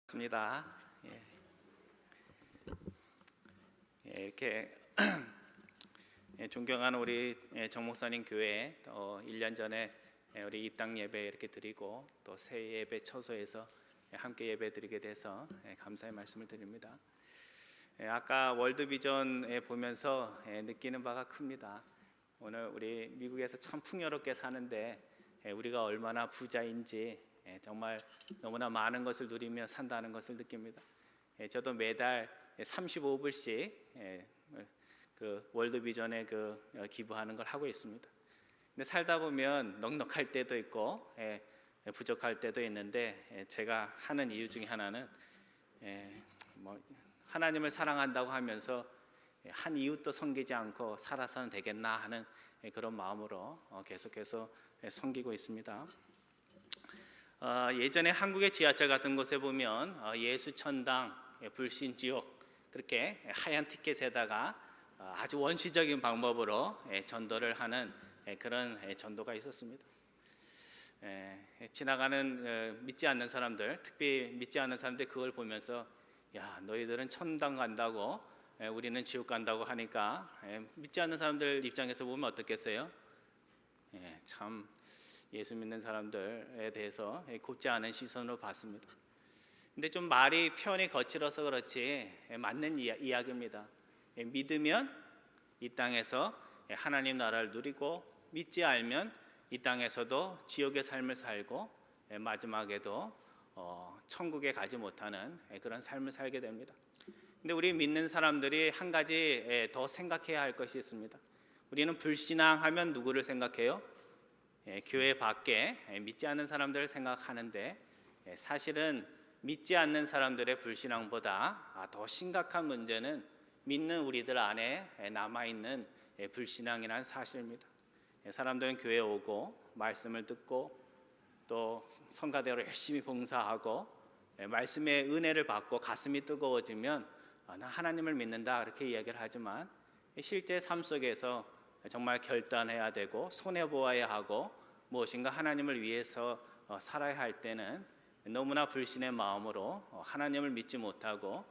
맞습니다. 이렇게 존경하는 우리 정 목사님 교회 1년 전에 우리 입당 예배 이렇게 드리고 또 새 예배 처소에서 함께 예배 드리게 돼서 감사의 말씀을 드립니다. 아까 월드비전에 보면서 느끼는 바가 큽니다. 오늘 우리 미국에서 참 풍요롭게 사는데 우리가 얼마나 부자인지 정말 너무나 많은 것을 누리며 산다는 것을 느낍니다. 저도 매달 35불씩 그 월드비전에 기부하는 걸 하고 있습니다. 근데 살다 보면 넉넉할 때도 있고 부족할 때도 있는데 제가 하는 이유 중에 하나는 하나님을 사랑한다고 하면서 한 이웃도 섬기지 않고 살아서는 되겠나 하는 그런 마음으로 계속해서 섬기고 있습니다. 예전에 한국의 지하철 같은 곳에 보면 예수천당, 불신지옥 그렇게 하얀 티켓에다가 아주 원시적인 방법으로 전도를 하는 그런 전도가 있었습니다. 지나가는 믿지 않는 사람들, 특히 믿지 않는 사람들 그걸 보면서 야, 너희들은 천당 간다고 우리는 지옥 간다고 하니까 믿지 않는 사람들 입장에서 보면 어떻겠어요? 참 예수 믿는 사람들에 대해서 곱지 않은 시선으로 봤습니다. 근데 좀 말이 표현이 거칠어서 그렇지 맞는 이야기입니다. 믿으면 이 땅에서 하나님 나라를 누리고 믿지 않으면 이 땅에서도 지옥의 삶을 살고 마지막에도 천국에 가지 못하는 그런 삶을 살게 됩니다. 근데 우리 믿는 사람들이 한 가지 더 생각해야 할 것이 있습니다. 우리는 불신앙하면 누구를 생각해요? 교회 밖에 믿지 않는 사람들을 생각하는데 사실은 믿지 않는 사람들의 불신앙보다 더 심각한 문제는 믿는 우리들 안에 남아있는 불신앙이라는 사실입니다. 사람들은 교회에 오고 말씀을 듣고 또 성가대로 열심히 봉사하고 말씀의 은혜를 받고 가슴이 뜨거워지면 나 하나님을 믿는다 그렇게 이야기를 하지만 실제 삶 속에서 정말 결단해야 되고 손해보아야 하고 무엇인가 하나님을 위해서 살아야 할 때는 너무나 불신의 마음으로 하나님을 믿지 못하고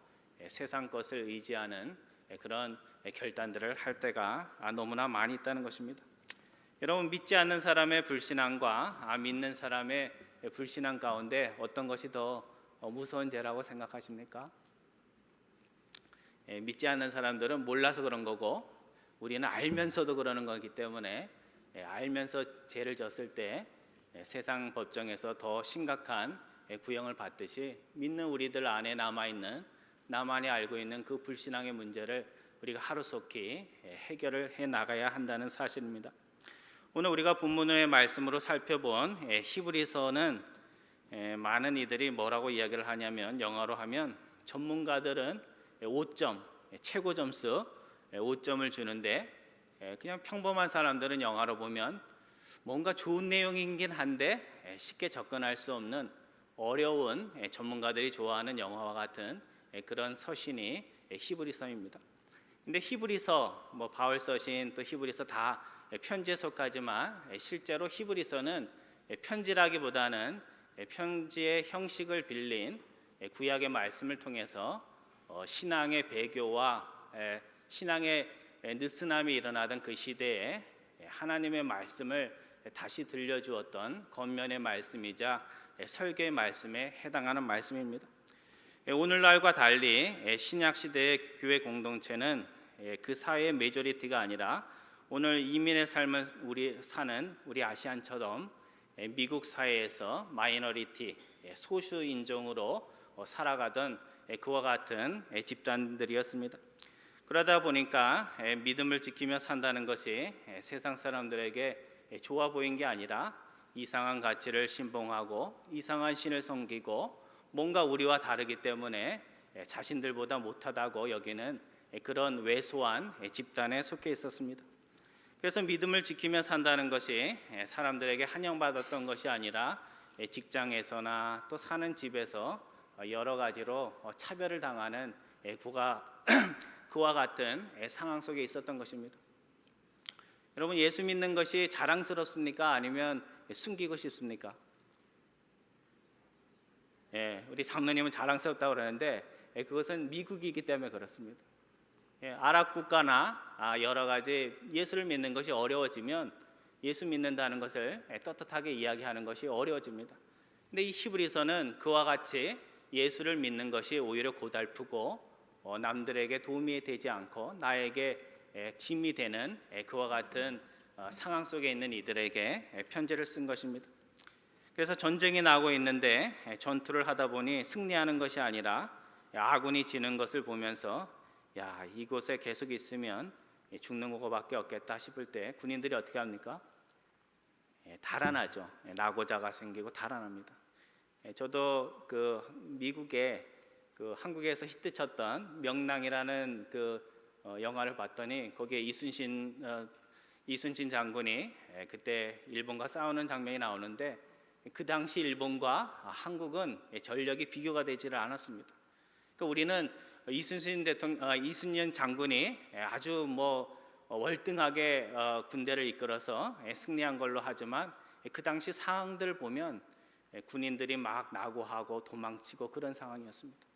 세상 것을 의지하는 그런 결단들을 할 때가 너무나 많이 있다는 것입니다. 여러분, 믿지 않는 사람의 불신앙과 믿는 사람의 불신앙 가운데 어떤 것이 더 무서운 죄라고 생각하십니까? 믿지 않는 사람들은 몰라서 그런 거고 우리는 알면서도 그러는 거기 때문에 알면서 죄를 졌을 때 세상 법정에서 더 심각한 구형을 받듯이 믿는 우리들 안에 남아있는 나만이 알고 있는 그 불신앙의 문제를 우리가 하루속히 해결을 해 나가야 한다는 사실입니다. 오늘 우리가 본문의 말씀으로 살펴본 히브리서는 많은 이들이 뭐라고 이야기를 하냐면 영어로 하면 전문가들은 5점, 최고 점수 5점을 주는데 그냥 평범한 사람들은 영화로 보면 뭔가 좋은 내용이긴 한데 쉽게 접근할 수 없는 어려운 전문가들이 좋아하는 영화와 같은 그런 서신이 히브리서입니다. 근데 히브리서, 바울 서신 또 히브리서 다 편지에 속하지만 실제로 히브리서는 편지라기보다는 편지의 형식을 빌린 구약의 말씀을 통해서 신앙의 배교와 신앙의 느슨함이 일어나던 그 시대에 하나님의 말씀을 다시 들려주었던 겉면의 말씀이자 설교의 말씀에 해당하는 말씀입니다. 오늘날과 달리 신약 시대의 교회 공동체는 그 사회의 메조리티가 아니라 오늘 이민의 삶을 사는 우리 아시안처럼 미국 사회에서 마이너리티, 소수 인종으로 살아가던 그와 같은 집단들이었습니다. 그러다 보니까 믿음을 지키며 산다는 것이 세상 사람들에게 좋아 보인 게 아니라 이상한 가치를 신봉하고 이상한 신을 섬기고 뭔가 우리와 다르기 때문에 자신들보다 못하다고 여기는 그런 왜소한 집단에 속해 있었습니다. 그래서 믿음을 지키며 산다는 것이 사람들에게 환영받았던 것이 아니라 직장에서나 또 사는 집에서 여러 가지로 차별을 당하는 그와 같은 상황 속에 있었던 것입니다. 여러분, 예수 믿는 것이 자랑스럽습니까? 아니면 숨기고 싶습니까? 우리 장로님은 자랑스럽다고 그러는데 그것은 미국이기 때문에 그렇습니다. 아랍 국가나 여러 가지 예수를 믿는 것이 어려워지면 예수 믿는다는 것을 떳떳하게 이야기하는 것이 어려워집니다. 근데 이 히브리서는 그와 같이 예수를 믿는 것이 오히려 고달프고 남들에게 도움이 되지 않고 나에게 짐이 되는 그와 같은 상황 속에 있는 이들에게 편지를 쓴 것입니다. 그래서 전쟁이 나고 있는데 전투를 하다 보니 승리하는 것이 아니라 아군이 지는 것을 보면서 이곳에 계속 있으면 죽는 것밖에 없겠다 싶을 때 군인들이 어떻게 합니까? 달아나죠. 낙오자가 생기고 달아납니다. 저도 그 미국에 한국에서 히트쳤던 명랑이라는 영화를 봤더니 거기에 이순신 장군이 그때 일본과 싸우는 장면이 나오는데 그 당시 일본과 한국은 전력이 비교가 되지를 않았습니다. 그러니까 우리는 이순신 장군이 아주 월등하게 군대를 이끌어서 승리한 걸로 하지만 그 당시 상황들을 보면 군인들이 막 낙오하고 도망치고 그런 상황이었습니다.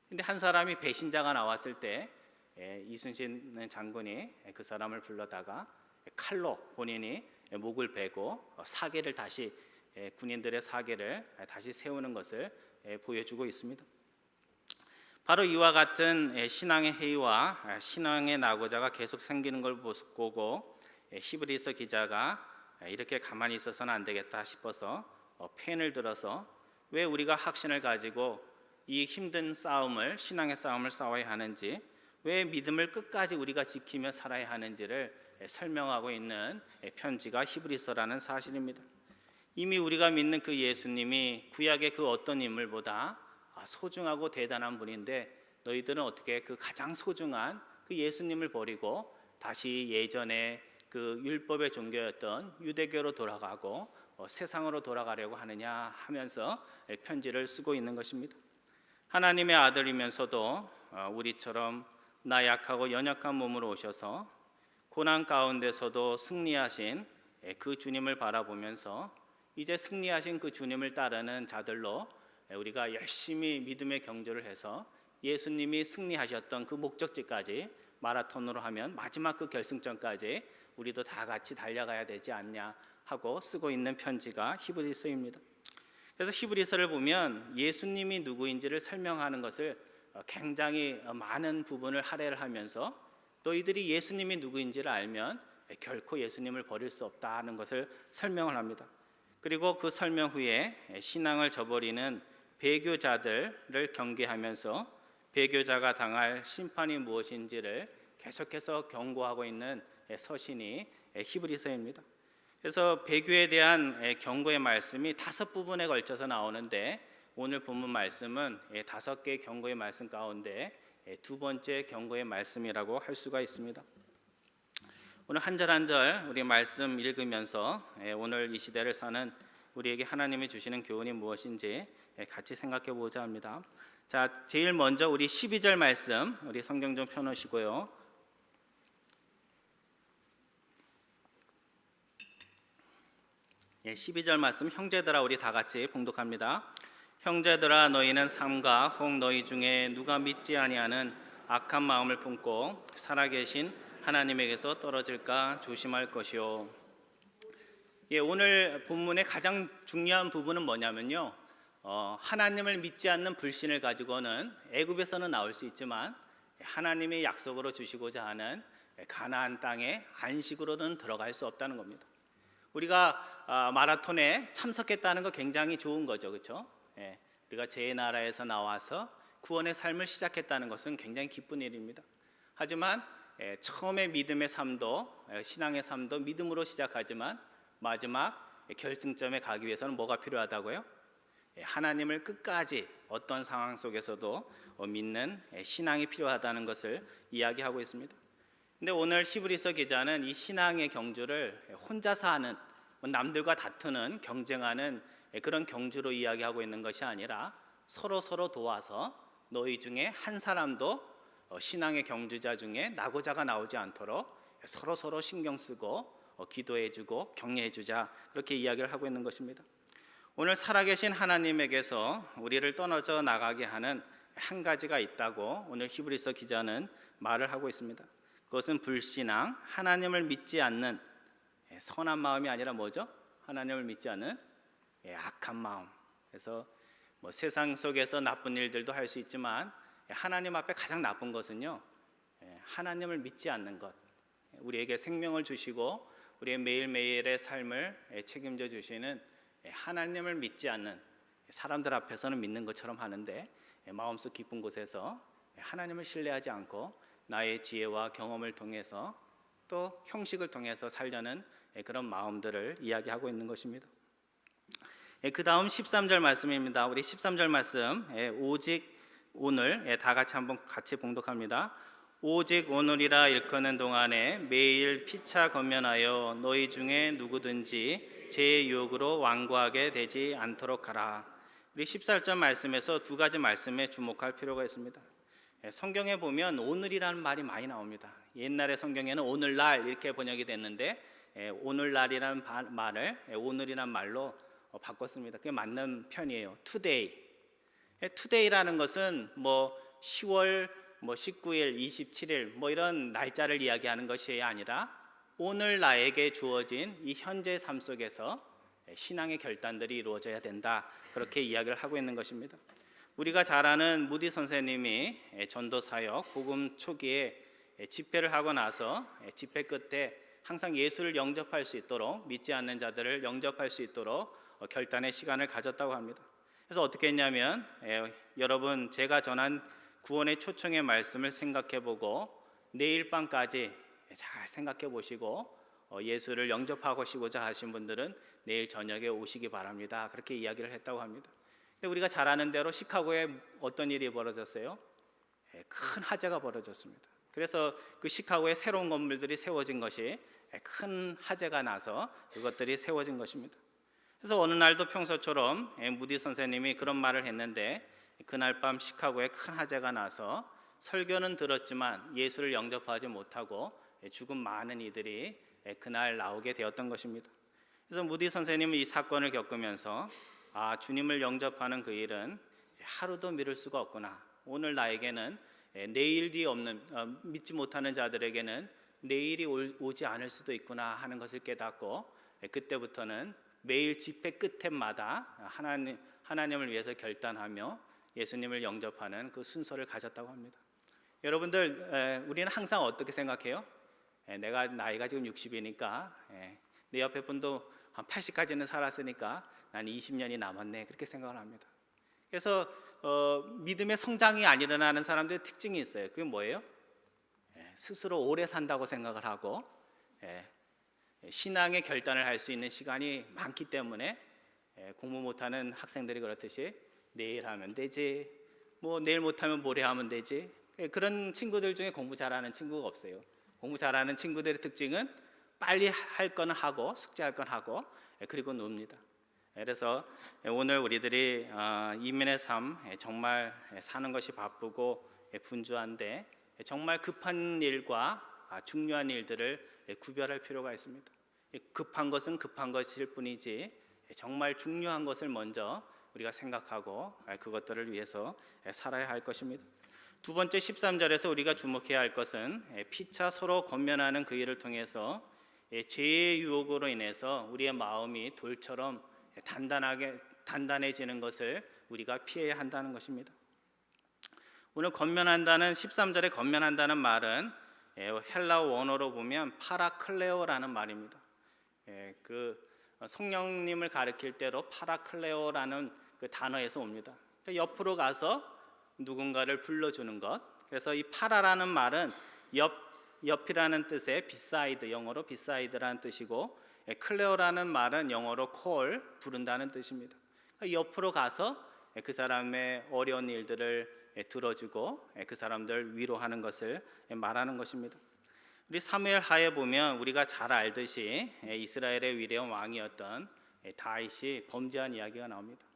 근데 한 사람이 배신자가 나왔을 때 이순신 장군이 그 사람을 불러다가 칼로 본인이 목을 베고 사계를 다시 군인들의 사계를 다시 세우는 것을 보여주고 있습니다. 바로 이와 같은 신앙의 해이와 신앙의 낙오자가 계속 생기는 걸 보고 히브리서 기자가 이렇게 가만히 있어서는 안 되겠다 싶어서 펜을 들어서 왜 우리가 확신을 가지고 이 힘든 싸움을, 신앙의 싸움을 싸워야 하는지, 왜 믿음을 끝까지 우리가 지키며 살아야 하는지를 설명하고 있는 편지가 히브리서라는 사실입니다. 이미 우리가 믿는 그 예수님이 구약의 그 어떤 인물보다 소중하고 대단한 분인데 너희들은 어떻게 그 가장 소중한 그 예수님을 버리고 다시 예전에 그 율법의 종교였던 유대교로 돌아가고 세상으로 돌아가려고 하느냐 하면서 편지를 쓰고 있는 것입니다. 하나님의 아들이면서도 우리처럼 나약하고 연약한 몸으로 오셔서 고난 가운데서도 승리하신 그 주님을 바라보면서 이제 승리하신 그 주님을 따르는 자들로 우리가 열심히 믿음의 경주를 해서 예수님이 승리하셨던 그 목적지까지 마라톤으로 하면 마지막 그 결승점까지 우리도 다 같이 달려가야 되지 않냐 하고 쓰고 있는 편지가 히브리서입니다. 그래서 히브리서를 보면 예수님이 누구인지를 설명하는 것을 굉장히 많은 부분을 할애를 하면서 너희들이 예수님이 누구인지를 알면 결코 예수님을 버릴 수 없다는 것을 설명을 합니다. 그리고 그 설명 후에 신앙을 저버리는 배교자들을 경계하면서 배교자가 당할 심판이 무엇인지를 계속해서 경고하고 있는 서신이 히브리서입니다. 그래서 배교에 대한 경고의 말씀이 5부분에 걸쳐서 나오는데 오늘 본문 말씀은 5개의 경고의 말씀 가운데 2번째 경고의 말씀이라고 할 수가 있습니다. 오늘 한 절 한 절 우리 말씀 읽으면서 오늘 이 시대를 사는 우리에게 하나님이 주시는 교훈이 무엇인지 같이 생각해 보자 합니다. 자, 제일 먼저 우리 12절 말씀 우리 성경 좀 펴놓으시고요. 12절 말씀 형제들아 우리 다 같이 봉독합니다. 형제들아 너희는 삼가 혹 너희 중에 누가 믿지 아니하는 악한 마음을 품고 살아계신 하나님에게서 떨어질까 조심할 것이요. 오늘 본문의 가장 중요한 부분은 뭐냐면요, 하나님을 믿지 않는 불신을 가지고는 애굽에서는 나올 수 있지만 하나님의 약속으로 주시고자 하는 가나안 땅에 안식으로는 들어갈 수 없다는 겁니다. 우리가 마라톤에 참석했다는 거 굉장히 좋은 거죠, 그렇죠? 우리가 제 나라에서 나와서 구원의 삶을 시작했다는 것은 굉장히 기쁜 일입니다. 하지만 처음에 믿음의 삶도 신앙의 삶도 믿음으로 시작하지만 마지막 결승점에 가기 위해서는 뭐가 필요하다고요? 하나님을 끝까지 어떤 상황 속에서도 믿는 신앙이 필요하다는 것을 이야기하고 있습니다. 근데 오늘 히브리서 기자는 이 신앙의 경주를 혼자서 하는, 남들과 다투는, 경쟁하는 그런 경주로 이야기하고 있는 것이 아니라 서로 도와서 너희 중에 한 사람도 신앙의 경주자 중에 낙오자가 나오지 않도록 서로 신경 쓰고 기도해주고 격려해주자, 그렇게 이야기를 하고 있는 것입니다. 오늘 살아계신 하나님에게서 우리를 떨어져 나가게 하는 한 가지가 있다고 오늘 히브리서 기자는 말을 하고 있습니다. 그것은 불신앙, 하나님을 믿지 않는 선한 마음이 아니라 뭐죠? 하나님을 믿지 않는 악한 마음. 그래서 세상 속에서 나쁜 일들도 할 수 있지만 하나님 앞에 가장 나쁜 것은요, 하나님을 믿지 않는 것. 우리에게 생명을 주시고 우리의 매일매일의 삶을 책임져 주시는 하나님을 믿지 않는, 사람들 앞에서는 믿는 것처럼 하는데 마음속 깊은 곳에서 하나님을 신뢰하지 않고 나의 지혜와 경험을 통해서 또 형식을 통해서 살려는 그런 마음들을 이야기하고 있는 것입니다. 그 다음 13절 말씀입니다. 우리 13절 말씀, 오직 오늘, 다 같이 한번 같이 봉독합니다. 오직 오늘이라 일컫는 동안에 매일 피차 건면하여 너희 중에 누구든지 제 유혹으로 완고하게 되지 않도록 하라. 우리 14절 말씀에서 두 가지 말씀에 주목할 필요가 있습니다. 성경에 보면 오늘이라는 말이 많이 나옵니다. 옛날의 성경에는 오늘날 이렇게 번역이 됐는데 오늘날이라는 말을 오늘이라는 말로 바꿨습니다. 그게 맞는 편이에요. today. today라는 것은 10월 19일, 27일 이런 날짜를 이야기하는 것이 아니라 오늘 나에게 주어진 이 현재 삶 속에서 신앙의 결단들이 이루어져야 된다. 그렇게 이야기를 하고 있는 것입니다. 우리가 잘 아는 무디 선생님이 전도 사역, 복음 초기에 집회를 하고 나서 집회 끝에 항상 예수를 영접할 수 있도록, 믿지 않는 자들을 영접할 수 있도록 결단의 시간을 가졌다고 합니다. 그래서 어떻게 했냐면 여러분, 제가 전한 구원의 초청의 말씀을 생각해보고 내일 밤까지 잘 생각해 보시고 예수를 영접하시고자 하신 분들은 내일 저녁에 오시기 바랍니다. 그렇게 이야기를 했다고 합니다. 근데 우리가 잘 아는 대로 시카고에 어떤 일이 벌어졌어요? 큰 화재가 벌어졌습니다. 그래서 그 시카고에 새로운 건물들이 세워진 것이 큰 화재가 나서 그것들이 세워진 것입니다. 그래서 어느 날도 평소처럼 무디 선생님이 그런 말을 했는데 그날 밤 시카고에 큰 화재가 나서 설교는 들었지만 예수를 영접하지 못하고 죽은 많은 이들이 그날 나오게 되었던 것입니다. 그래서 무디 선생님은 이 사건을 겪으면서 주님을 영접하는 그 일은 하루도 미룰 수가 없구나. 오늘 나에게는 내일 뒤 없는, 믿지 못하는 자들에게는 내일이 오지 않을 수도 있구나 하는 것을 깨닫고 그때부터는 매일 집회 끝에마다 하나님을 위해서 결단하며 예수님을 영접하는 그 순서를 가졌다고 합니다. 여러분들, 우리는 항상 어떻게 생각해요? 내가 나이가 지금 60이니까 내 옆에 분도 한 80까지는 살았으니까 난 20년이 남았네, 그렇게 생각을 합니다. 그래서 믿음의 성장이 안 일어나는 사람들의 특징이 있어요. 그게 뭐예요? 스스로 오래 산다고 생각을 하고 신앙의 결단을 할 수 있는 시간이 많기 때문에 공부 못하는 학생들이 그렇듯이 내일 하면 되지, 내일 못하면 모레 하면 되지, 그런 친구들 중에 공부 잘하는 친구가 없어요. 공부 잘하는 친구들의 특징은 빨리 할 건 하고 숙제할 건 하고 그리고 놉니다. 그래서 오늘 우리들이 이민의 삶, 정말 사는 것이 바쁘고 분주한데 정말 급한 일과 중요한 일들을 구별할 필요가 있습니다. 급한 것은 급한 것일 뿐이지 정말 중요한 것을 먼저 우리가 생각하고 그것들을 위해서 살아야 할 것입니다. 두 번째 13절에서 우리가 주목해야 할 것은 피차 서로 권면하는 그 일을 통해서 죄의 유혹으로 인해서 우리의 마음이 돌처럼 단단해지는 것을 우리가 피해야 한다는 것입니다. 오늘 권면한다는 13절에 권면한다는 말은 헬라어 원어로 보면 파라클레오라는 말입니다. 그 성령님을 가리킬 때로 파라클레오라는 그 단어에서 옵니다. 옆으로 가서 누군가를 불러주는 것. 그래서 이 파라라는 말은 옆이라는 뜻의 비사이드, 영어로 비사이드라는 뜻이고, 클레오라는 말은 영어로 call, 부른다는 뜻입니다. 옆으로 가서 그 사람의 어려운 일들을 들어주고 그 사람들 위로하는 것을 말하는 것입니다. 우리 사무엘 하에 보면 우리가 잘 알듯이 이스라엘의 위대한 왕이었던 다윗이 범죄한 이야기가 나옵니다.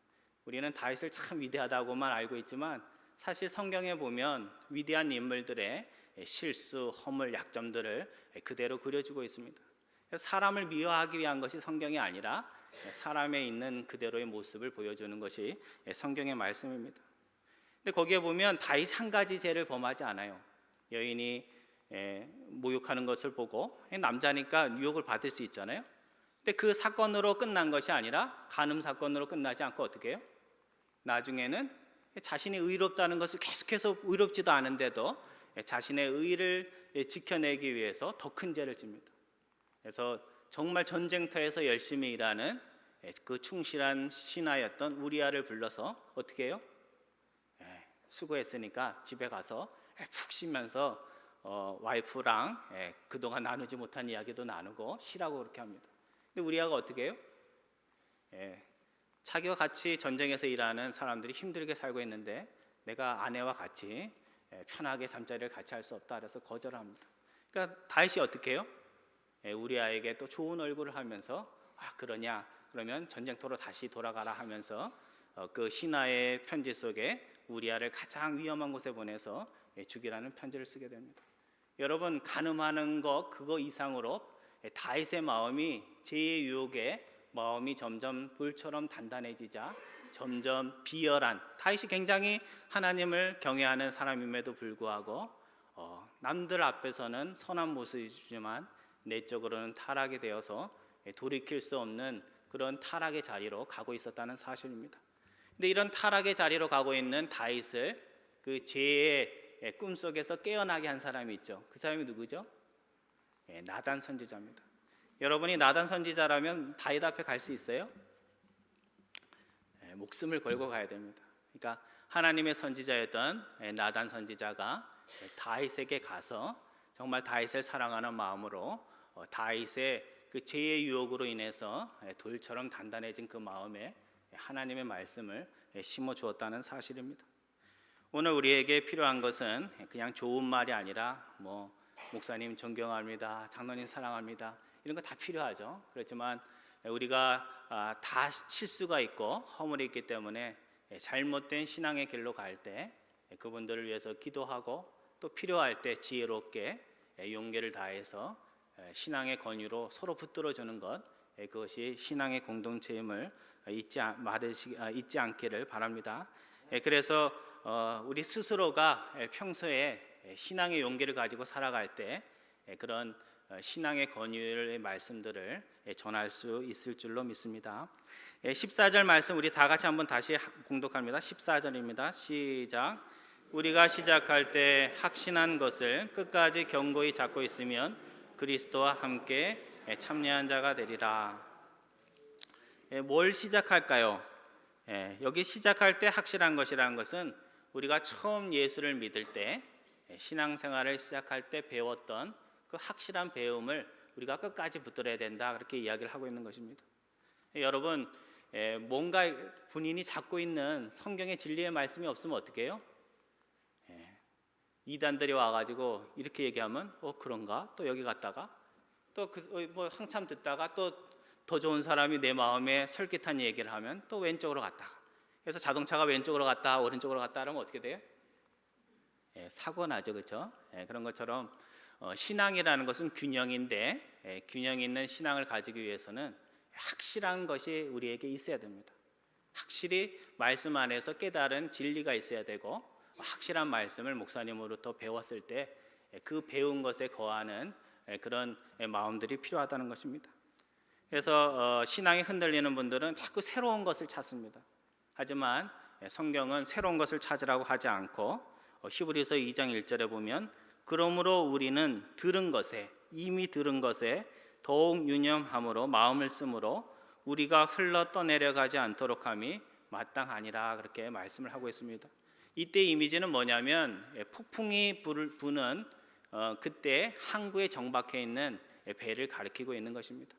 우리는 다윗을 참 위대하다고만 알고 있지만 사실 성경에 보면 위대한 인물들의 실수, 허물, 약점들을 그대로 그려주고 있습니다. 그래서 사람을 미워하기 위한 것이 성경이 아니라 사람에 있는 그대로의 모습을 보여주는 것이 성경의 말씀입니다. 근데 거기에 보면 다윗 한 가지 죄를 범하지 않아요. 여인이 모욕하는 것을 보고 남자니까 유혹을 받을 수 있잖아요. 근데 그 사건으로 끝난 것이 아니라 간음 사건으로 끝나지 않고 어떻게 해요? 나중에는 자신이 의롭다는 것을 계속해서 의롭지도 않은데도 자신의 의를 지켜내기 위해서 더 큰 죄를 집니다. 그래서 정말 전쟁터에서 열심히 일하는 그 충실한 신하였던 우리아를 불러서 어떻게 해요? 수고했으니까 집에 가서 푹 쉬면서 와이프랑 그동안 나누지 못한 이야기도 나누고 쉬라고 그렇게 합니다. 근데 우리아가 어떻게 해요? 자기와 같이 전쟁에서 일하는 사람들이 힘들게 살고 있는데 내가 아내와 같이 편하게 잠자리를 같이 할 수 없다 그래서 거절합니다. 그러니까 다윗이 어떻게 해요? 우리아에게 또 좋은 얼굴을 하면서 그러냐 그러면 전쟁터로 다시 돌아가라 하면서 그 신하의 편지 속에 우리아를 가장 위험한 곳에 보내서 죽이라는 편지를 쓰게 됩니다. 여러분 간음하는 것 그거 이상으로 다윗의 마음이 죄의 유혹에 마음이 점점 돌처럼 단단해지자 점점 비열한 다윗이 굉장히 하나님을 경외하는 사람임에도 불구하고 남들 앞에서는 선한 모습이지만 내적으로는 타락이 되어서 돌이킬 수 없는 그런 타락의 자리로 가고 있었다는 사실입니다. 근데 이런 타락의 자리로 가고 있는 다윗을 그 죄의 꿈속에서 깨어나게 한 사람이 있죠. 그 사람이 누구죠? 나단 선지자입니다. 여러분이 나단 선지자라면 다윗 앞에 갈 수 있어요? 목숨을 걸고 가야 됩니다. 그러니까 하나님의 선지자였던 나단 선지자가 다윗에게 가서 정말 다윗을 사랑하는 마음으로 다윗의 그 죄의 유혹으로 인해서 돌처럼 단단해진 그 마음에 하나님의 말씀을 심어 주었다는 사실입니다. 오늘 우리에게 필요한 것은 그냥 좋은 말이 아니라 목사님 존경합니다, 장로님 사랑합니다 이런 거 다 필요하죠. 그렇지만 우리가 다 실수가 있고 허물이 있기 때문에 잘못된 신앙의 길로 갈 때 그분들을 위해서 기도하고 또 필요할 때 지혜롭게 용기를 다해서 신앙의 권유로 서로 붙들어 주는 것 그것이 신앙의 공동체임을 잊지 않기를 바랍니다. 그래서 우리 스스로가 평소에 신앙의 용기를 가지고 살아갈 때 그런 신앙의 권유의 말씀들을 전할 수 있을 줄로 믿습니다. 14절 말씀 우리 다 같이 한번 다시 공독합니다. 14절입니다. 시작. 우리가 시작할 때 확신한 것을 끝까지 견고히 잡고 있으면 그리스도와 함께 참여한 자가 되리라. 뭘 시작할까요? 여기 시작할 때 확실한 것이라는 것은 우리가 처음 예수를 믿을 때 신앙생활을 시작할 때 배웠던 그 확실한 배움을 우리가 끝까지 붙들어야 된다 그렇게 이야기를 하고 있는 것입니다. 여러분 뭔가 본인이 잡고 있는 성경의 진리의 말씀이 없으면 어떻게 해요? 이단들이 와가지고 이렇게 얘기하면 그런가? 또 여기 갔다가 또 한참 듣다가 또 더 좋은 사람이 내 마음에 솔깃한 얘기를 하면 또 왼쪽으로 갔다가 그래서 자동차가 왼쪽으로 갔다 오른쪽으로 갔다 하면 어떻게 돼요? 사고 나죠, 그렇죠? 그런 것처럼 신앙이라는 것은 균형인데 균형 있는 신앙을 가지기 위해서는 확실한 것이 우리에게 있어야 됩니다. 확실히 말씀 안에서 깨달은 진리가 있어야 되고 확실한 말씀을 목사님으로부터 배웠을 때 그 배운 것에 거하는 그런 마음들이 필요하다는 것입니다. 그래서 신앙이 흔들리는 분들은 자꾸 새로운 것을 찾습니다. 하지만 성경은 새로운 것을 찾으라고 하지 않고 히브리서 2장 1절에 보면 그러므로 우리는 이미 들은 것에 더욱 유념함으로 마음을 쓰므로 우리가 흘러 떠내려가지 않도록 함이 마땅하니라 그렇게 말씀을 하고 있습니다. 이때 이미지는 뭐냐면 폭풍이 부는 그때 항구에 정박해 있는 배를 가리키고 있는 것입니다.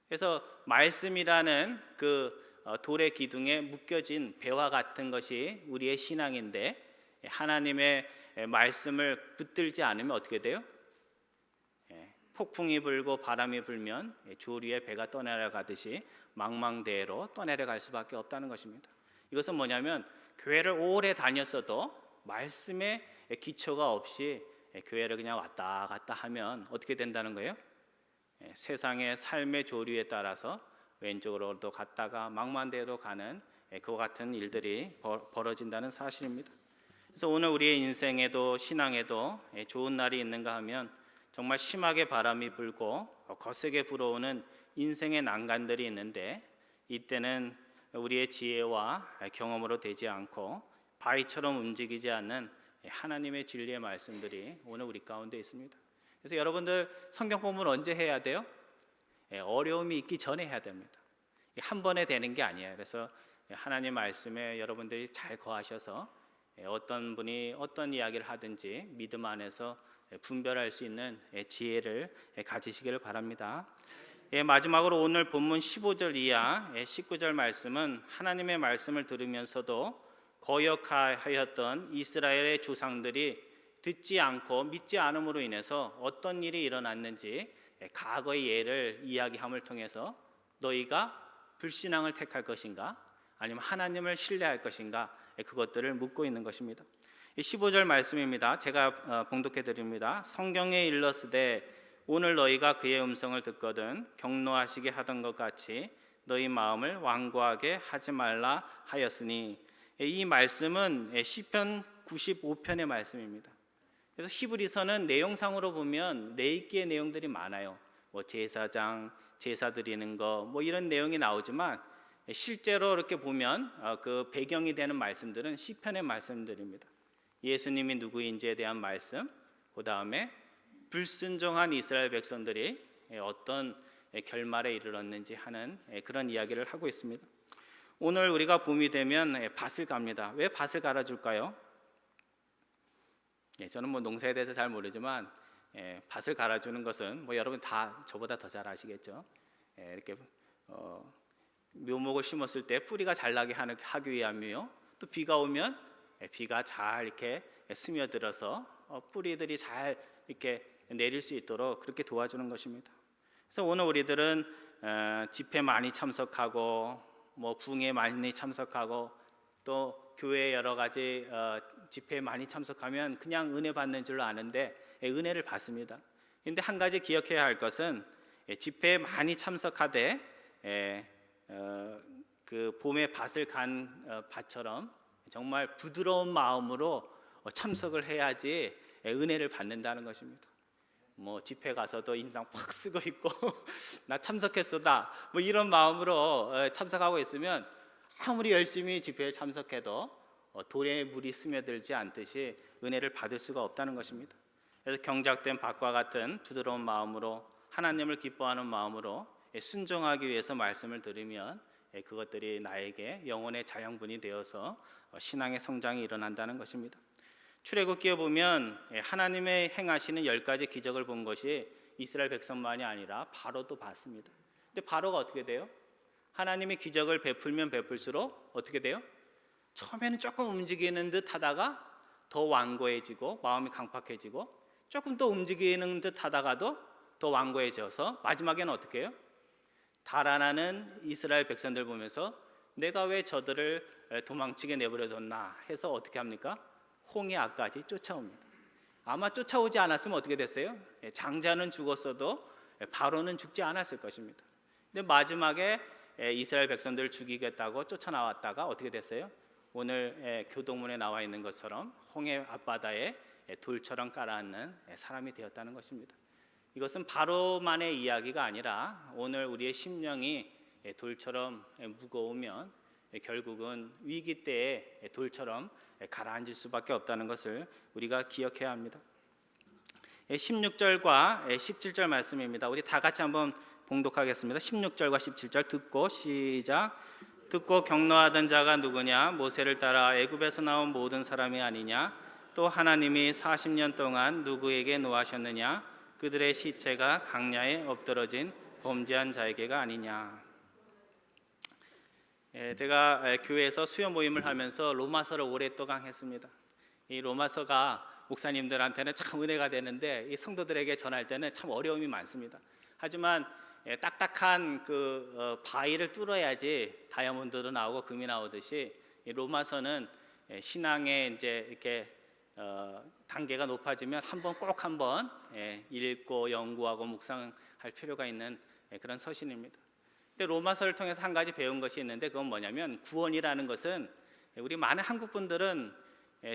그래서 말씀이라는 그 돌의 기둥에 묶여진 배와 같은 것이 우리의 신앙인데 하나님의 말씀을 붙들지 않으면 어떻게 돼요? 폭풍이 불고 바람이 불면 조류의 배가 떠내려가듯이 망망대해로 떠내려갈 수밖에 없다는 것입니다. 이것은 뭐냐면 교회를 오래 다녔어도 말씀에 기초가 없이 교회를 그냥 왔다 갔다 하면 어떻게 된다는 거예요? 세상의 삶의 조류에 따라서 왼쪽으로도 갔다가 망만대로 가는 그와 같은 일들이 벌어진다는 사실입니다. 그래서 오늘 우리의 인생에도 신앙에도 좋은 날이 있는가 하면 정말 심하게 바람이 불고 거세게 불어오는 인생의 난간들이 있는데, 이때는 우리의 지혜와 경험으로 되지 않고 바위처럼 움직이지 않는 하나님의 진리의 말씀들이 오늘 우리 가운데 있습니다. 그래서 여러분들 성경 공부는 언제 해야 돼요? 어려움이 있기 전에 해야 됩니다. 한 번에 되는 게 아니에요. 그래서 하나님 말씀에 여러분들이 잘 거하셔서 어떤 분이 어떤 이야기를 하든지 믿음 안에서 분별할 수 있는 지혜를 가지시기를 바랍니다. 마지막으로 오늘 본문 15절 이하 19절 말씀은 하나님의 말씀을 들으면서도 거역하였던 이스라엘의 조상들이 듣지 않고 믿지 않음으로 인해서 어떤 일이 일어났는지 과거의 예를 이야기함을 통해서 너희가 불신앙을 택할 것인가 아니면 하나님을 신뢰할 것인가, 그것들을 묻고 있는 것입니다. 15절 말씀입니다. 제가 봉독해 드립니다. 성경에 일렀으되 오늘 너희가 그의 음성을 듣거든 경노하시게 하던 것 같이 너희 마음을 완고하게 하지 말라 하였으니, 이 말씀은 시편 95편의 말씀입니다. 그래서 히브리서는 내용상으로 보면 레위기의 내용들이 많아요. 제사장, 제사 드리는 거 이런 내용이 나오지만 실제로 이렇게 보면 그 배경이 되는 말씀들은 시편의 말씀들입니다. 예수님이 누구인지에 대한 말씀, 그 다음에 불순종한 이스라엘 백성들이 어떤 결말에 이르렀는지 하는 그런 이야기를 하고 있습니다. 오늘 우리가 봄이 되면 밭을 갑니다. 왜 밭을 갈아줄까요? 저는 농사에 대해서 잘 모르지만 밭을 갈아주는 것은 여러분 다 저보다 더 잘 아시겠죠. 이렇게 묘목을 심었을 때 뿌리가 잘 나게 하기 위함이요. 또 비가 오면 비가 잘 이렇게 스며들어서 뿌리들이 잘 이렇게 내릴 수 있도록 그렇게 도와주는 것입니다. 그래서 오늘 우리들은 집회 많이 참석하고 부흥회 많이 참석하고 또 교회 여러 가지 집회에 많이 참석하면 그냥 은혜 받는 줄로 아는데 은혜를 받습니다. 그런데 한 가지 기억해야 할 것은 집회에 많이 참석하되 그 봄에 밭을 간 밭처럼 정말 부드러운 마음으로 참석을 해야지 은혜를 받는다는 것입니다. 집회 가서도 인상 팍 쓰고 있고 나 참석했어다 이런 마음으로 참석하고 있으면 아무리 열심히 집회에 참석해도 돌에 물이 스며들지 않듯이 은혜를 받을 수가 없다는 것입니다. 그래서 경작된 밭과 같은 부드러운 마음으로 하나님을 기뻐하는 마음으로 순종하기 위해서 말씀을 들으면 그것들이 나에게 영혼의 자양분이 되어서 신앙의 성장이 일어난다는 것입니다. 출애굽기에 보면 하나님의 행하시는 10가지 기적을 본 것이 이스라엘 백성만이 아니라 바로도 봤습니다. 근데 바로가 어떻게 돼요? 하나님이 기적을 베풀면 베풀수록 어떻게 돼요? 처음에는 조금 움직이는 듯 하다가 더 완고해지고 마음이 강팍해지고, 조금 더 움직이는 듯 하다가도 더 완고해져서 마지막에는 어떻게 해요? 달아나는 이스라엘 백성들 보면서 내가 왜 저들을 도망치게 내버려뒀나 해서 어떻게 합니까? 홍해 앞까지 쫓아옵니다. 아마 쫓아오지 않았으면 어떻게 됐어요? 장자는 죽었어도 바로는 죽지 않았을 것입니다. 근데 마지막에 이스라엘 백성들을 죽이겠다고 쫓아나왔다가 어떻게 됐어요? 오늘 교동문에 나와 있는 것처럼 홍해 앞바다에 돌처럼 깔아앉는 사람이 되었다는 것입니다. 이것은 바로만의 이야기가 아니라 오늘 우리의 심령이 돌처럼 무거우면 결국은 위기 때에 돌처럼 가라앉을 수밖에 없다는 것을 우리가 기억해야 합니다. 16절과 17절 말씀입니다. 우리 다 같이 한번 봉독하겠습니다. 16절과 17절 듣고 시작. 듣고 경노하던 자가 누구냐? 모세를 따라 애굽에서 나온 모든 사람이 아니냐? 또 하나님이 40년 동안 누구에게 노하셨느냐? 그들의 시체가 강야에 엎드러진 범죄한 자에게가 아니냐? 제가 교회에서 수요 모임을 하면서 로마서를 오랫동안 했습니다. 이 로마서가 목사님들한테는 참 은혜가 되는데 이 성도들에게 전할 때는 참 어려움이 많습니다. 하지만 딱딱한 그 바위를 뚫어야지 다이아몬드도 나오고 금이 나오듯이 이 로마서는 신앙의 이제 이렇게 단계가 높아지면 꼭 한번 읽고 연구하고 묵상할 필요가 있는 그런 서신입니다. 근데 로마서를 통해서 한 가지 배운 것이 있는데 그건 뭐냐면 구원이라는 것은 우리 많은 한국 분들은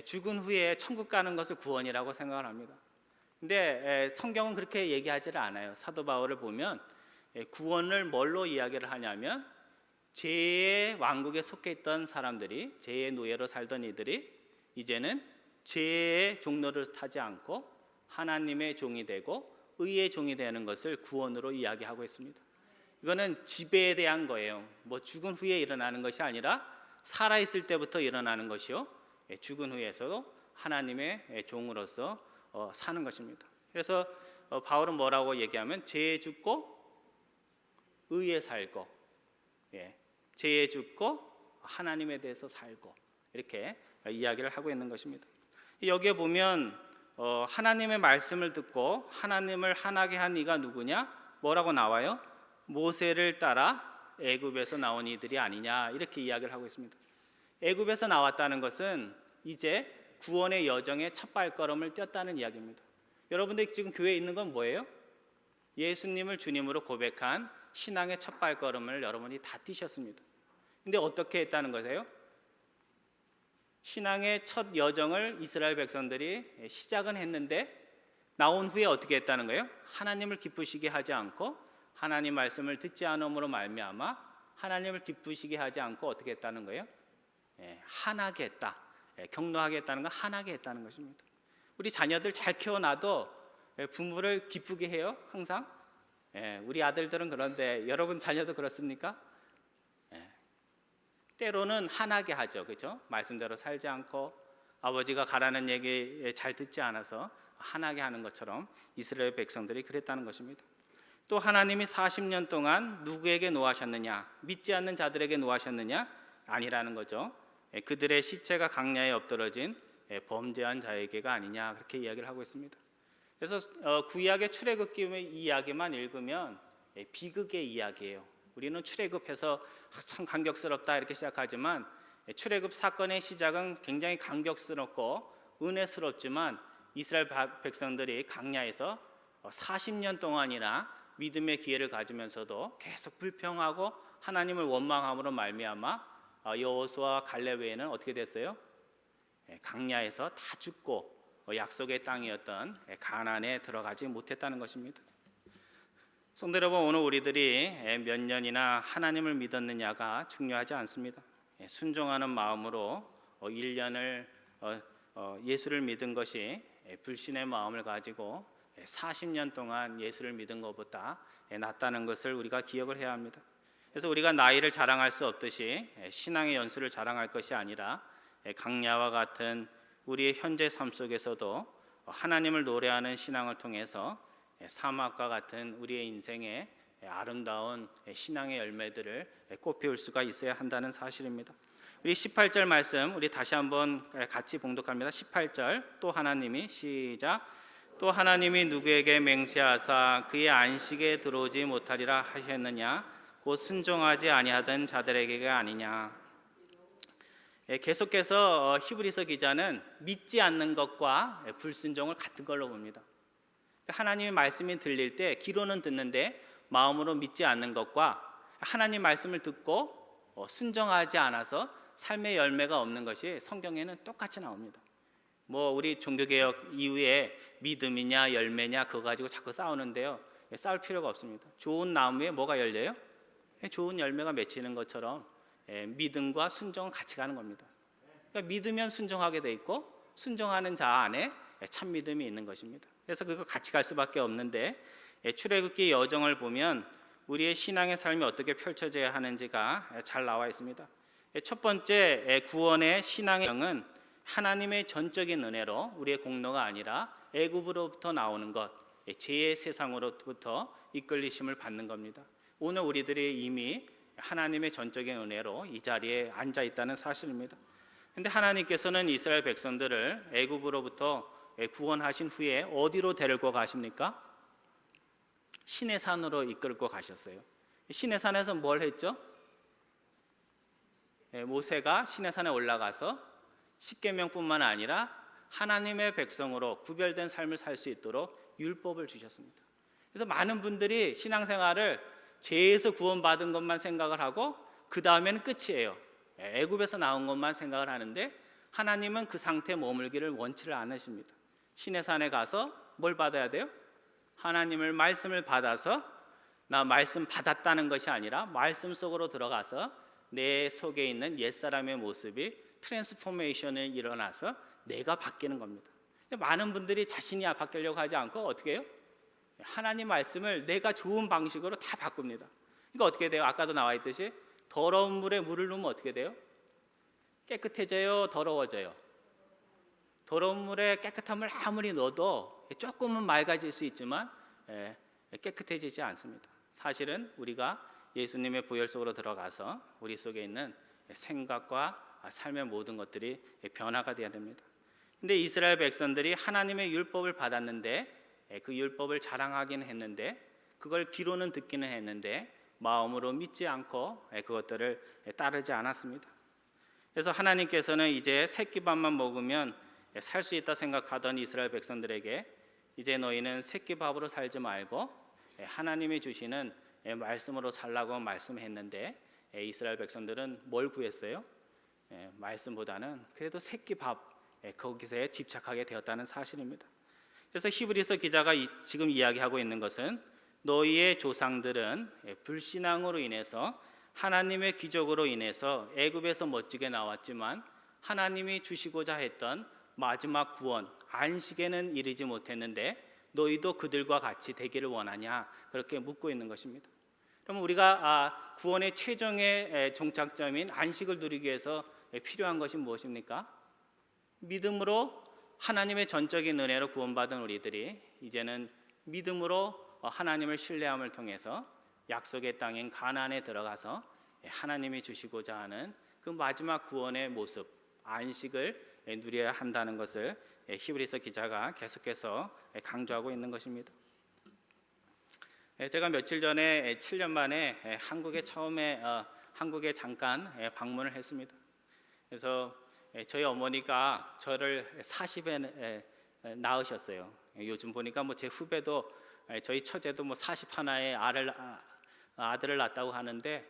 죽은 후에 천국 가는 것을 구원이라고 생각을 합니다. 근데 성경은 그렇게 얘기하지를 않아요. 사도 바울을 보면 구원을 뭘로 이야기를 하냐면 죄의 왕국에 속해 있던 사람들이, 죄의 노예로 살던 이들이 이제는 죄의 종로를 타지 않고 하나님의 종이 되고 의의 종이 되는 것을 구원으로 이야기하고 있습니다. 이거는 지배에 대한 거예요. 뭐 죽은 후에 일어나는 것이 아니라 살아있을 때부터 일어나는 것이요, 죽은 후에서도 하나님의 종으로서 사는 것입니다. 그래서 바울은 뭐라고 얘기하면 죄에 죽고 의에 살고, 죄에 죽고 하나님에 대해서 살고, 이렇게 이야기를 하고 있는 것입니다. 여기에 보면 하나님의 말씀을 듣고 하나님을 하나게 한 이가 누구냐? 뭐라고 나와요? 모세를 따라 애굽에서 나온 이들이 아니냐, 이렇게 이야기를 하고 있습니다. 애굽에서 나왔다는 것은 이제 구원의 여정의 첫 발걸음을 뗐다는 이야기입니다. 여러분들 지금 교회에 있는 건 뭐예요? 예수님을 주님으로 고백한 신앙의 첫 발걸음을 여러분이 다 뛰셨습니다. 근데 어떻게 했다는 거세요? 신앙의 첫 여정을 이스라엘 백성들이 시작은 했는데 나온 후에 어떻게 했다는 거예요? 하나님을 기쁘시게 하지 않고 하나님 말씀을 듣지 않음으로 말미암아 하나님을 기쁘시게 하지 않고 어떻게 했다는 거예요? 한하게 했다. 경노하게 했다는 건 한하게 했다는 것입니다. 우리 자녀들 잘 키워놔도 부모를 기쁘게 해요? 항상? 우리 아들들은 그런데 여러분 자녀도 그렇습니까? 때로는 한하게 하죠. 그렇죠? 말씀대로 살지 않고 아버지가 가라는 얘기 잘 듣지 않아서 한하게 하는 것처럼 이스라엘 백성들이 그랬다는 것입니다. 또 하나님이 40년 동안 누구에게 노하셨느냐? 믿지 않는 자들에게 노하셨느냐? 아니라는 거죠. 그들의 시체가 강야에 엎드러진 범죄한 자에게가 아니냐, 그렇게 이야기를 하고 있습니다. 그래서 구약의 출애굽기의 이야기만 읽으면 비극의 이야기예요. 우리는 출애굽해서 참 감격스럽다 이렇게 시작하지만 출애굽 사건의 시작은 굉장히 감격스럽고 은혜스럽지만 이스라엘 백성들이 강야에서 40년 동안이나 믿음의 기회를 가지면서도 계속 불평하고 하나님을 원망함으로 말미암아 여호수아와 갈렙 외에는 어떻게 됐어요? 강야에서 다 죽고 약속의 땅이었던 가나안에 들어가지 못했다는 것입니다. 성도 여러분, 오늘 우리들이 몇 년이나 하나님을 믿었느냐가 중요하지 않습니다. 순종하는 마음으로 1년을 예수를 믿은 것이 불신의 마음을 가지고 40년 동안 예수를 믿은 것보다 낫다는 것을 우리가 기억을 해야 합니다. 그래서 우리가 나이를 자랑할 수 없듯이 신앙의 연수를 자랑할 것이 아니라 강야와 같은 우리의 현재 삶 속에서도 하나님을 노래하는 신앙을 통해서 사막과 같은 우리의 인생의 아름다운 신앙의 열매들을 꽃피울 수가 있어야 한다는 사실입니다. 우리 18절 말씀 우리 다시 한번 같이 봉독합니다. 18절, 또 하나님이, 시작. 또 하나님이 누구에게 맹세하사 그의 안식에 들어오지 못하리라 하셨느냐? 곧 순종하지 아니하던 자들에게가 아니냐. 계속해서 히브리서 기자는 믿지 않는 것과 불순종을 같은 걸로 봅니다. 하나님의 말씀이 들릴 때 귀로는 듣는데 마음으로 믿지 않는 것과 하나님 말씀을 듣고 순종하지 않아서 삶의 열매가 없는 것이 성경에는 똑같이 나옵니다. 뭐 우리 종교개혁 이후에 믿음이냐 열매냐 그거 가지고 자꾸 싸우는데요, 싸울 필요가 없습니다. 좋은 나무에 뭐가 열려요? 좋은 열매가 맺히는 것처럼 믿음과 순종은 같이 가는 겁니다. 그러니까 믿으면 순종하게 돼 있고 순종하는 자 안에 참 믿음이 있는 것입니다. 그래서 그거 같이 갈 수밖에 없는데 출애굽기 여정을 보면 우리의 신앙의 삶이 어떻게 펼쳐져야 하는지가 잘 나와 있습니다. 첫 번째 구원의 신앙의 여정은 하나님의 전적인 은혜로 우리의 공로가 아니라 애굽으로부터 나오는 것, 죄의 세상으로부터 이끌리심을 받는 겁니다. 오늘 우리들이 이미 하나님의 전적인 은혜로 이 자리에 앉아 있다는 사실입니다. 그런데 하나님께서는 이스라엘 백성들을 애굽으로부터 구원하신 후에 어디로 데리고 가십니까? 시내 산으로 이끌고 가셨어요. 시내 산에서 뭘 했죠? 모세가 시내 산에 올라가서 십계명뿐만 아니라 하나님의 백성으로 구별된 삶을 살 수 있도록 율법을 주셨습니다. 그래서 많은 분들이 신앙생활을 죄에서 구원받은 것만 생각을 하고 그 다음에는 끝이에요. 애굽에서 나온 것만 생각을 하는데 하나님은 그 상태에 머물기를 원치를 않으십니다. 시내산에 가서 뭘 받아야 돼요? 하나님을 말씀을 받아서 나 말씀 받았다는 것이 아니라 말씀 속으로 들어가서 내 속에 있는 옛사람의 모습이 트랜스포메이션이 일어나서 내가 바뀌는 겁니다. 근데 많은 분들이 자신이 바뀌려고 하지 않고 어떻게 해요? 하나님 말씀을 내가 좋은 방식으로 다 바꿉니다. 그러니까 어떻게 돼요? 아까도 나와 있듯이 더러운 물에 물을 넣으면 어떻게 돼요? 깨끗해져요? 더러워져요? 더러운 물에 깨끗한 물 아무리 넣어도 조금은 맑아질 수 있지만 깨끗해지지 않습니다. 사실은 우리가 예수님의 보혈 속으로 들어가서 우리 속에 있는 생각과 삶의 모든 것들이 변화가 되어야 됩니다. 근데 이스라엘 백성들이 하나님의 율법을 받았는데 그 율법을 자랑하긴 했는데 그걸 귀로는 듣기는 했는데 마음으로 믿지 않고 그것들을 따르지 않았습니다. 그래서 하나님께서는 이제 새끼밥만 먹으면 살 수 있다 생각하던 이스라엘 백성들에게 이제 너희는 새끼밥으로 살지 말고 하나님이 주시는 말씀으로 살라고 말씀했는데 이스라엘 백성들은 뭘 구했어요? 말씀보다는 그래도 새끼밥 거기서 집착하게 되었다는 사실입니다. 그래서 히브리서 기자가 지금 이야기하고 있는 것은 너희의 조상들은 불신앙으로 인해서 하나님의 기적으로 인해서 애굽에서 멋지게 나왔지만 하나님이 주시고자 했던 마지막 구원 안식에는 이르지 못했는데 너희도 그들과 같이 되기를 원하냐 그렇게 묻고 있는 것입니다. 그럼 우리가 구원의 최종의 종착점인 안식을 누리기 위해서 필요한 것이 무엇입니까? 믿음으로 하나님의 전적인 은혜로 구원받은 우리들이 이제는 믿음으로 하나님을 신뢰함을 통해서 약속의 땅인 가나안에 들어가서 하나님이 주시고자 하는 그 마지막 구원의 모습 안식을 누려야 한다는 것을 히브리서 기자가 계속해서 강조하고 있는 것입니다. 제가 며칠 전에 7년 만에 한국에 잠깐 방문을 했습니다. 그래서 저희 어머니가 저를 40에 낳으셨어요. 요즘 보니까 제 후배도 저희 처제도 41의 아들을 낳았다고 하는데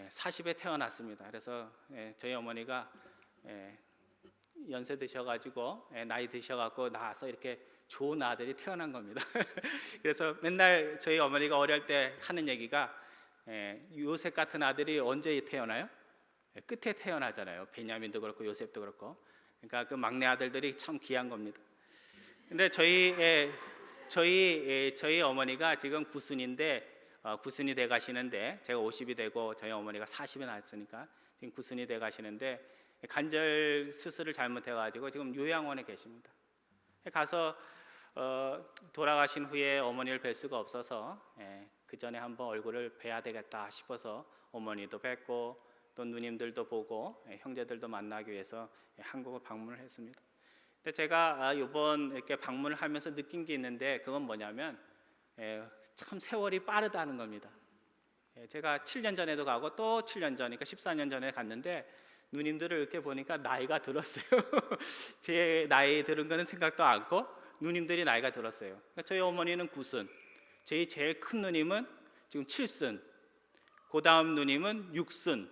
40에 태어났습니다. 그래서 저희 어머니가 연세 드셔가지고 나이 드셔갖고 나와서 이렇게 좋은 아들이 태어난 겁니다. 그래서 맨날 저희 어머니가 어릴 때 하는 얘기가 요셉 같은 아들이 언제 태어나요? 끝에 태어나잖아요. 베냐민도 그렇고 요셉도 그렇고. 그러니까 그 막내 아들들이 참 귀한 겁니다. 근데 저희 어머니가 지금 구순인데 구순이 돼 가시는데 제가 50이 되고 저희 어머니가 40에 낳았으니까 지금 구순이 돼 가시는데 관절 수술을 잘못해 가지고 지금 요양원에 계십니다. 가서 돌아가신 후에 어머니를 뵐 수가 없어서 그 전에 한번 얼굴을 뵈야 되겠다 싶어서 어머니도 뵙고 또 누님들도 보고 형제들도 만나기 위해서 한국을 방문을 했습니다. 근데 제가 이번 이렇게 방문을 하면서 느낀 게 있는데 그건 뭐냐면 참 세월이 빠르다는 겁니다. 제가 7년 전에도 가고 또 7년 전, 그러니까 14년 전에 갔는데 누님들을 이렇게 보니까 나이가 들었어요. 제 나이 들은 거는 생각도 않고 누님들이 나이가 들었어요. 그러니까 저희 어머니는 9순, 저희 제일 큰 누님은 지금 7순, 그 다음 누님은 6순.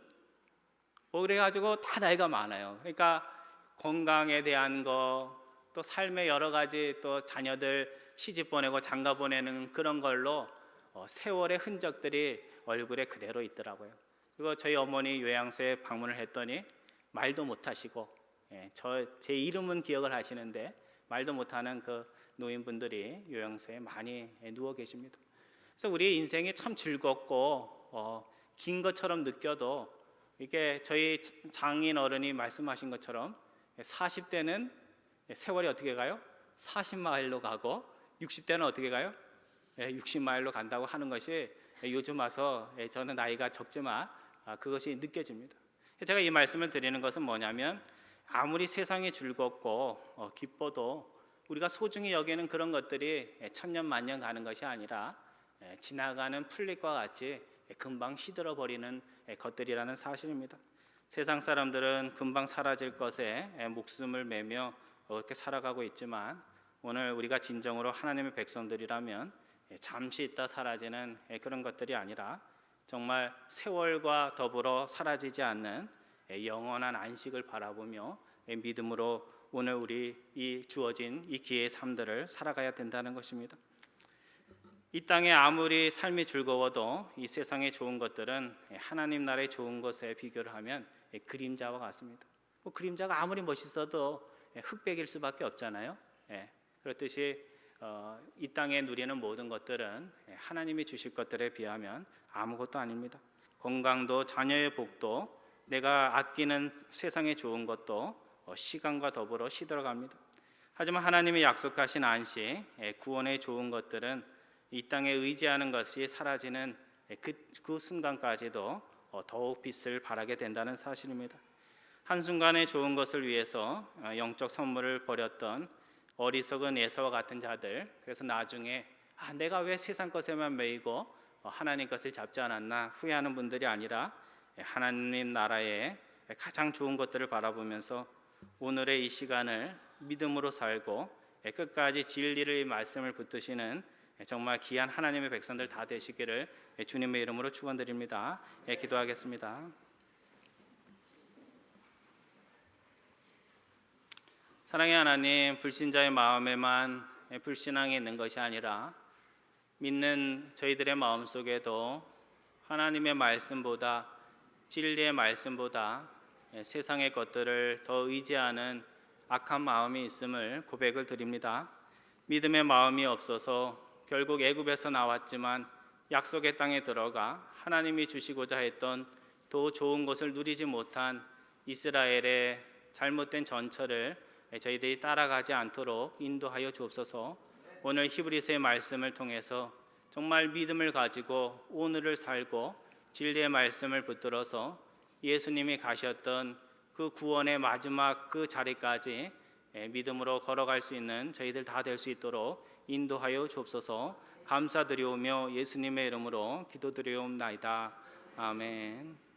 그래가지고 다 나이가 많아요. 그러니까 건강에 대한 거, 또 삶의 여러 가지 또 자녀들 시집 보내고 장가 보내는 그런 걸로 세월의 흔적들이 얼굴에 그대로 있더라고요. 그리고 저희 어머니 요양소에 방문을 했더니 말도 못하시고 제 이름은 기억을 하시는데 말도 못하는 그 노인분들이 요양소에 많이 누워 계십니다. 그래서 우리 인생이 참 즐겁고 긴 것처럼 느껴도 이게 저희 장인 어른이 말씀하신 것처럼 40대는 세월이 어떻게 가요? 40마일로 가고 60대는 어떻게 가요? 60마일로 간다고 하는 것이 요즘 와서 저는 나이가 적지만 그것이 느껴집니다. 제가 이 말씀을 드리는 것은 뭐냐면 아무리 세상이 즐겁고 기뻐도 우리가 소중히 여기는 그런 것들이 천년 만년 가는 것이 아니라 지나가는 풀잎과 같이 금방 시들어 버리는 것들이라는 사실입니다. 세상 사람들은 금방 사라질 것에 목숨을 매며 그렇게 살아가고 있지만 오늘 우리가 진정으로 하나님의 백성들이라면 잠시 있다 사라지는 그런 것들이 아니라 정말 세월과 더불어 사라지지 않는 영원한 안식을 바라보며 믿음으로 오늘 우리 이 주어진 이 기회의 삶들을 살아가야 된다는 것입니다. 이 땅에 아무리 삶이 즐거워도 이 세상의 좋은 것들은 하나님 나라의 좋은 것에 비교를 하면 그림자와 같습니다. 그림자가 아무리 멋있어도 흑백일 수밖에 없잖아요. 그렇듯이 이 땅에 누리는 모든 것들은 하나님이 주실 것들에 비하면 아무것도 아닙니다. 건강도 자녀의 복도 내가 아끼는 세상의 좋은 것도 시간과 더불어 시들어갑니다. 하지만 하나님이 약속하신 안식, 구원의 좋은 것들은 이 땅에 의지하는 것이 사라지는 그 순간까지도 더욱 빛을 발하게 된다는 사실입니다. 한순간의 좋은 것을 위해서 영적 선물을 버렸던 어리석은 에서와 같은 자들, 그래서 나중에 내가 왜 세상 것에만 매이고 하나님 것을 잡지 않았나 후회하는 분들이 아니라 하나님 나라의 가장 좋은 것들을 바라보면서 오늘의 이 시간을 믿음으로 살고 끝까지 진리의 말씀을 붙드시는 정말 귀한 하나님의 백성들 다 되시기를 주님의 이름으로 축원드립니다. 기도하겠습니다. 사랑의 하나님, 불신자의 마음에만 불신앙이 있는 것이 아니라 믿는 저희들의 마음속에도 하나님의 말씀보다, 진리의 말씀보다 세상의 것들을 더 의지하는 악한 마음이 있음을 고백을 드립니다. 믿음의 마음이 없어서 결국 애굽에서 나왔지만 약속의 땅에 들어가 하나님이 주시고자 했던 더 좋은 것을 누리지 못한 이스라엘의 잘못된 전철을 저희들이 따라가지 않도록 인도하여 주옵소서. 오늘 히브리서의 말씀을 통해서 정말 믿음을 가지고 오늘을 살고 진리의 말씀을 붙들어서 예수님이 가셨던 그 구원의 마지막 그 자리까지 믿음으로 걸어갈 수 있는 저희들 다 될 수 있도록 인도하여 주옵소서. 감사드리오며 예수님의 이름으로 기도드리옵나이다. 아멘.